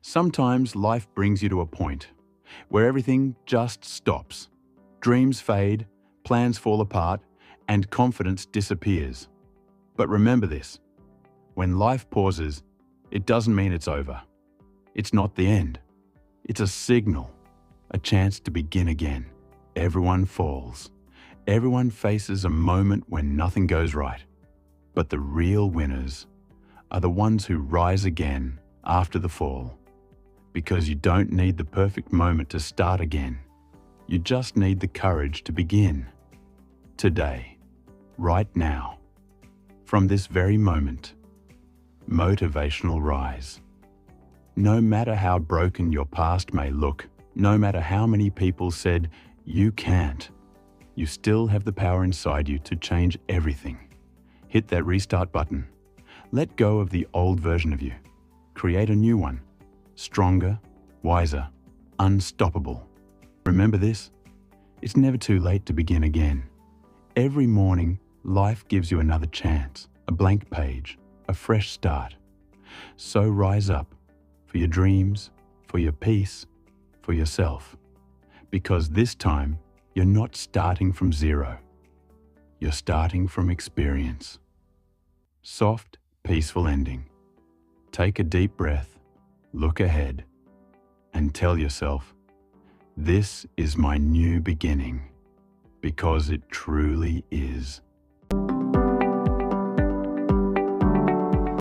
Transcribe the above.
Sometimes life brings you to a point where everything just stops. Dreams fade, plans fall apart, and confidence disappears. But remember this, when life pauses, it doesn't mean it's over. It's not the end. It's a signal, a chance to begin again. Everyone falls. Everyone faces a moment when nothing goes right. But the real winners are the ones who rise again after the fall. Because you don't need the perfect moment to start again. You just need the courage to begin. Today, right now, from this very moment. Motivational rise. No matter how broken your past may look, no matter how many people said you can't, you still have the power inside you to change everything. Hit that restart button. Let go of the old version of you. Create a new one. Stronger, wiser, unstoppable. Remember this? It's never too late to begin again. Every morning, life gives you another chance, a blank page, a fresh start. So rise up for your dreams, for your peace, for yourself. Because this time, you're not starting from zero. You're starting from experience. Soft, peaceful ending. Take a deep breath, look ahead, and tell yourself, this is my new beginning, because it truly is.